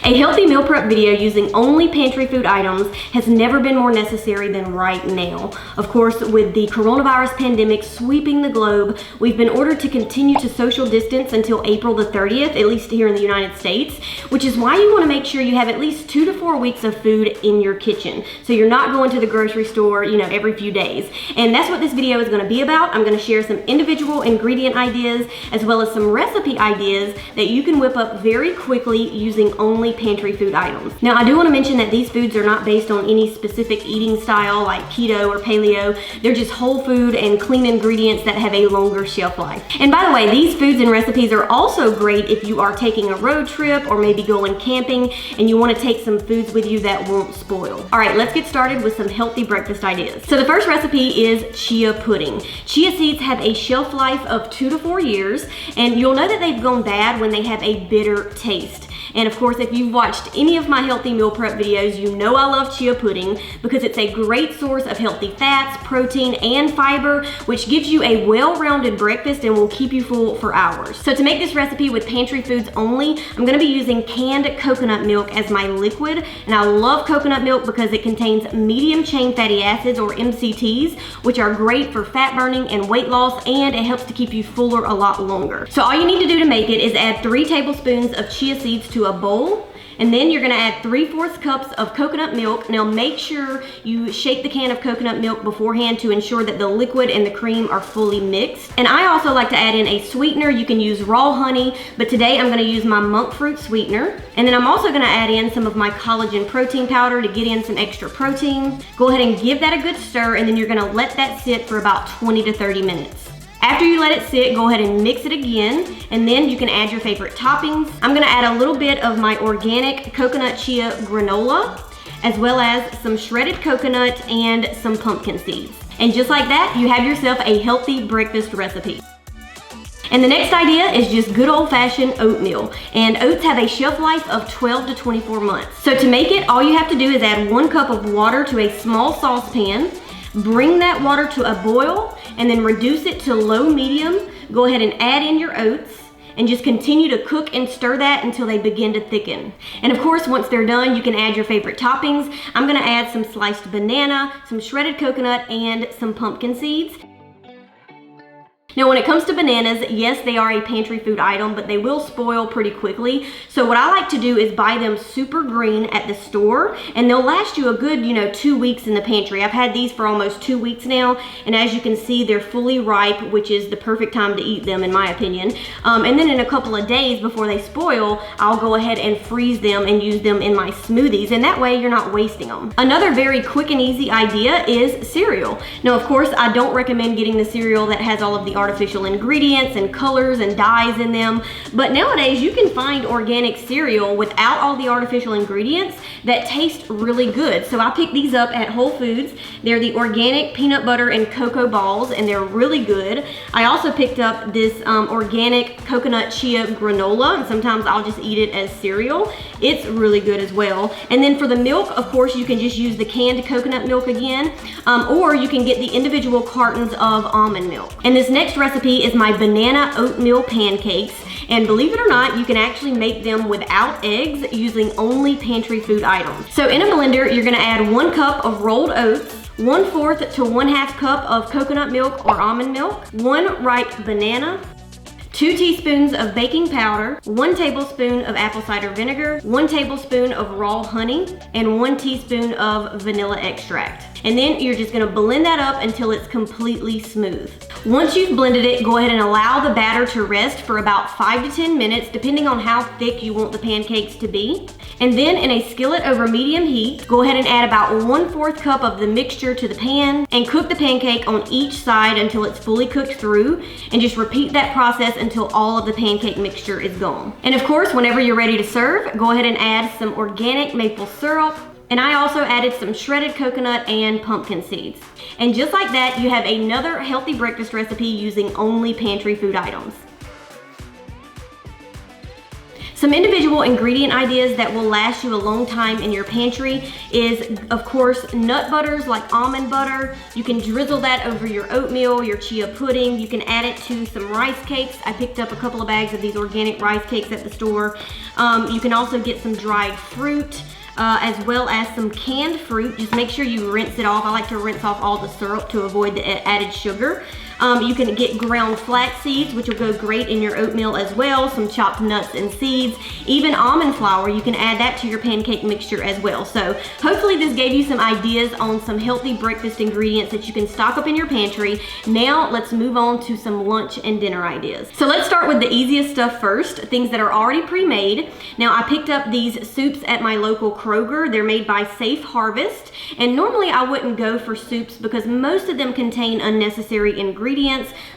A healthy meal prep video using only pantry food items has never been more necessary than right now. Of course, with the coronavirus pandemic sweeping the globe, we've been ordered to continue to social distance until April the 30th, at least here in the United States, which is why you want to make sure you have at least 2 to 4 weeks of food in your kitchen. So you're not going to the grocery store, every few days. And that's what this video is going to be about. I'm going to share some individual ingredient ideas as well as some recipe ideas that you can whip up very quickly using only pantry food items. Now, I do want to mention that these foods are not based on any specific eating style like keto or paleo. They're just whole food and clean ingredients that have a longer shelf life. And by the way, these foods and recipes are also great if you are taking a road trip or maybe going camping and you want to take some foods with you that won't spoil. All right, let's get started with some healthy breakfast ideas. So the first recipe is chia pudding. Chia seeds have a shelf life of 2 to 4 years, and you'll know that they've gone bad when they have a bitter taste. And of course, if you've watched any of my healthy meal prep videos, you know I love chia pudding because it's a great source of healthy fats, protein, and fiber, which gives you a well-rounded breakfast and will keep you full for hours. So to make this recipe with pantry foods only, I'm gonna be using canned coconut milk as my liquid. And I love coconut milk because it contains medium chain fatty acids, or MCTs, which are great for fat burning and weight loss, and it helps to keep you fuller a lot longer. So all you need to do to make it is add 3 tablespoons of chia seeds to a bowl, and then you're gonna add 3/4 cups of coconut milk. Now make sure you shake the can of coconut milk beforehand to ensure that the liquid and the cream are fully mixed. And I also like to add in a sweetener. You can use raw honey, but today I'm gonna use my monk fruit sweetener. And then I'm also gonna add in some of my collagen protein powder to get in some extra protein. Go ahead and give that a good stir, and then you're gonna let that sit for about 20 to 30 minutes. After you let it sit, go ahead and mix it again, and then you can add your favorite toppings. I'm gonna add a little bit of my organic coconut chia granola, as well as some shredded coconut and some pumpkin seeds. And just like that, you have yourself a healthy breakfast recipe. And the next idea is just good old-fashioned oatmeal. And oats have a shelf life of 12 to 24 months. So to make it, all you have to do is add 1 cup of water to a small saucepan, bring that water to a boil, and then reduce it to low-medium. Go ahead and add in your oats and just continue to cook and stir that until they begin to thicken. And of course, once they're done, you can add your favorite toppings. I'm gonna add some sliced banana, some shredded coconut, and some pumpkin seeds. Now, when it comes to bananas, yes, they are a pantry food item, but they will spoil pretty quickly. So what I like to do is buy them super green at the store, and they'll last you a good, 2 weeks in the pantry. I've had these for almost 2 weeks now, and as you can see, they're fully ripe, which is the perfect time to eat them, in my opinion. And then in a couple of days before they spoil, I'll go ahead and freeze them and use them in my smoothies, and that way you're not wasting them. Another very quick and easy idea is cereal. Now, of course, I don't recommend getting the cereal that has all of the artificial ingredients and colors and dyes in them, but nowadays you can find organic cereal without all the artificial ingredients that taste really good. So I picked these up at Whole Foods. They're the organic peanut butter and cocoa balls, and they're really good. I also picked up this organic coconut chia granola, and sometimes I'll just eat it as cereal. It's really good as well. And then for the milk, of course, you can just use the canned coconut milk again, or you can get the individual cartons of almond milk. And this next recipe is my banana oatmeal pancakes. And believe it or not, you can actually make them without eggs using only pantry food items. So in a blender, you're gonna add 1 cup of rolled oats, 1/4 to 1/2 cup of coconut milk or almond milk, 1 ripe banana, 2 teaspoons of baking powder, 1 tablespoon of apple cider vinegar, 1 tablespoon of raw honey, and 1 teaspoon of vanilla extract. And then you're just gonna blend that up until it's completely smooth. Once you've blended it, go ahead and allow the batter to rest for about 5 to 10 minutes, depending on how thick you want the pancakes to be. And then in a skillet over medium heat, go ahead and add about 1/4 cup of the mixture to the pan and cook the pancake on each side until it's fully cooked through, and just repeat that process until all of the pancake mixture is gone. And of course, whenever you're ready to serve, go ahead and add some organic maple syrup, and I also added some shredded coconut and pumpkin seeds. And just like that, you have another healthy breakfast recipe using only pantry food items. Some individual ingredient ideas that will last you a long time in your pantry is, of course, nut butters like almond butter. You can drizzle that over your oatmeal, your chia pudding. You can add it to some rice cakes. I picked up a couple of bags of these organic rice cakes at the store. You can also get some dried fruit, as well as some canned fruit. Just make sure you rinse it off. I like to rinse off all the syrup to avoid the added sugar. You can get ground flax seeds, which will go great in your oatmeal as well, some chopped nuts and seeds, even almond flour. You can add that to your pancake mixture as well. So hopefully this gave you some ideas on some healthy breakfast ingredients that you can stock up in your pantry. Now let's move on to some lunch and dinner ideas. So let's start with the easiest stuff first, things that are already pre-made. Now I picked up these soups at my local Kroger. They're made by Safe Harvest, and normally I wouldn't go for soups because most of them contain unnecessary ingredients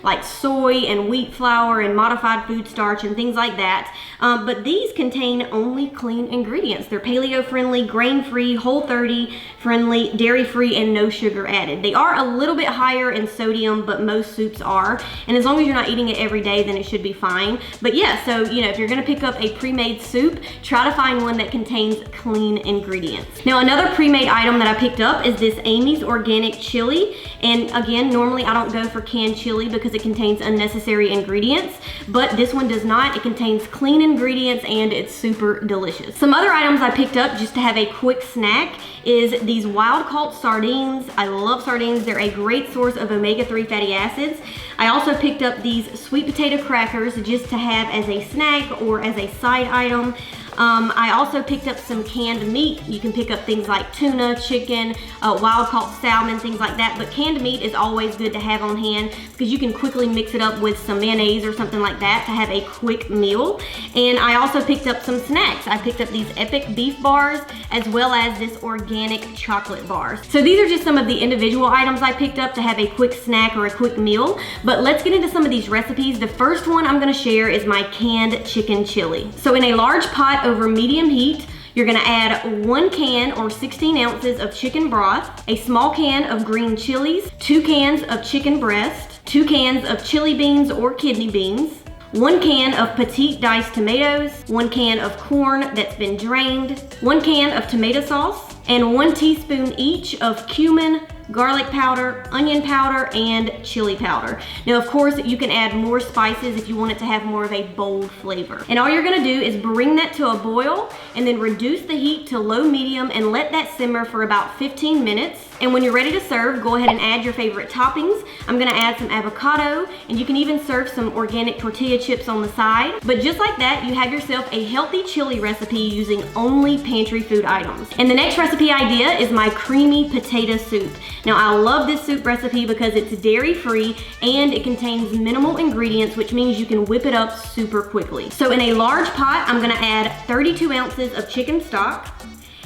like soy and wheat flour and modified food starch and things like that. But these contain only clean ingredients. They're paleo friendly, grain free, Whole30 friendly, dairy free, and no sugar added. They are a little bit higher in sodium, but most soups are. And as long as you're not eating it every day, then it should be fine. But yeah, so if you're gonna pick up a pre-made soup, try to find one that contains clean ingredients. Now another pre-made item that I picked up is this Amy's organic chili. And again, normally I don't go for canned chili because it contains unnecessary ingredients, but this one does not. It contains clean ingredients and it's super delicious. Some other items I picked up just to have a quick snack is these wild caught sardines. I love sardines. They're a great source of omega-3 fatty acids. I also picked up these sweet potato crackers just to have as a snack or as a side item. I also picked up some canned meat. You can pick up things like tuna, chicken, wild caught salmon, things like that. But canned meat is always good to have on hand because you can quickly mix it up with some mayonnaise or something like that to have a quick meal. And I also picked up some snacks. I picked up these epic beef bars as well as this organic chocolate bars. So these are just some of the individual items I picked up to have a quick snack or a quick meal. But let's get into some of these recipes. The first one I'm gonna share is my canned chicken chili. So in a large pot over medium heat, you're gonna add 1 can or 16 ounces of chicken broth, a small can of green chilies, 2 cans of chicken breast, 2 cans of chili beans or kidney beans, 1 can of petite diced tomatoes, 1 can of corn that's been drained, 1 can of tomato sauce, and 1 teaspoon each of cumin, garlic powder, onion powder, and chili powder. Now, of course, you can add more spices if you want it to have more of a bold flavor. And all you're gonna do is bring that to a boil and then reduce the heat to low medium and let that simmer for about 15 minutes. And when you're ready to serve, go ahead and add your favorite toppings. I'm gonna add some avocado, and you can even serve some organic tortilla chips on the side. But just like that, you have yourself a healthy chili recipe using only pantry food items. And the next recipe idea is my creamy potato soup. Now, I love this soup recipe because it's dairy-free and it contains minimal ingredients, which means you can whip it up super quickly. So in a large pot, I'm gonna add 32 ounces of chicken stock,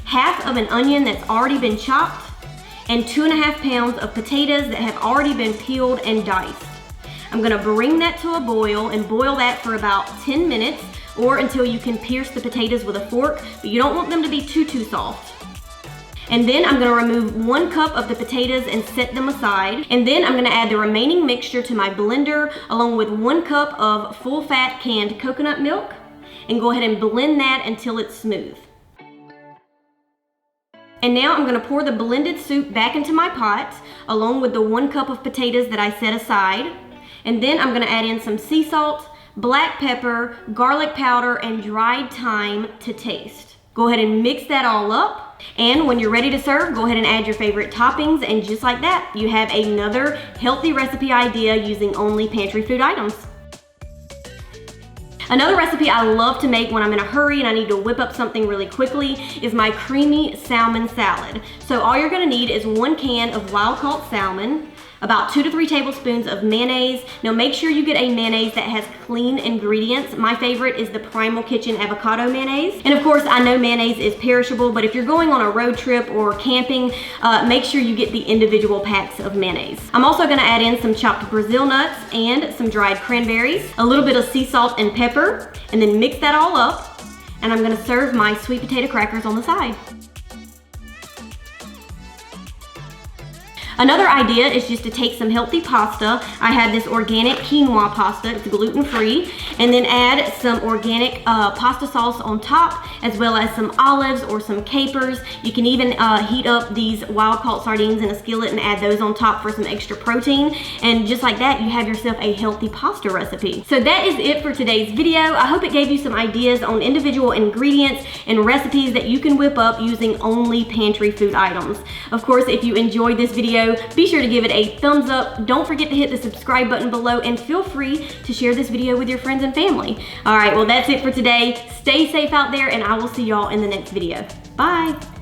half of an onion that's already been chopped, and 2.5 pounds of potatoes that have already been peeled and diced. I'm gonna bring that to a boil and boil that for about 10 minutes or until you can pierce the potatoes with a fork, but you don't want them to be too soft. And then I'm gonna remove 1 cup of the potatoes and set them aside. And then I'm gonna add the remaining mixture to my blender along with 1 cup of full fat canned coconut milk and go ahead and blend that until it's smooth. And now I'm gonna pour the blended soup back into my pot along with the 1 cup of potatoes that I set aside. And then I'm gonna add in some sea salt, black pepper, garlic powder, and dried thyme to taste. Go ahead and mix that all up. And when you're ready to serve, go ahead and add your favorite toppings, and just like that, you have another healthy recipe idea using only pantry food items. Another recipe I love to make when I'm in a hurry and I need to whip up something really quickly is my creamy salmon salad. So all you're gonna need is 1 can of wild caught salmon, about 2 to 3 tablespoons of mayonnaise. Now make sure you get a mayonnaise that has clean ingredients. My favorite is the Primal Kitchen avocado mayonnaise. And of course, I know mayonnaise is perishable, but if you're going on a road trip or camping, make sure you get the individual packs of mayonnaise. I'm also gonna add in some chopped Brazil nuts and some dried cranberries, a little bit of sea salt and pepper, and then mix that all up. And I'm gonna serve my sweet potato crackers on the side. Another idea is just to take some healthy pasta. I have this organic quinoa pasta, it's gluten-free, and then add some organic pasta sauce on top, as well as some olives or some capers. You can even heat up these wild-caught sardines in a skillet and add those on top for some extra protein. And just like that, you have yourself a healthy pasta recipe. So that is it for today's video. I hope it gave you some ideas on individual ingredients and recipes that you can whip up using only pantry food items. Of course, if you enjoyed this video, be sure to give it a thumbs up. Don't forget to hit the subscribe button below, and feel free to share this video with your friends and family. All right, well, that's it for today. Stay safe out there, and I will see y'all in the next video. Bye.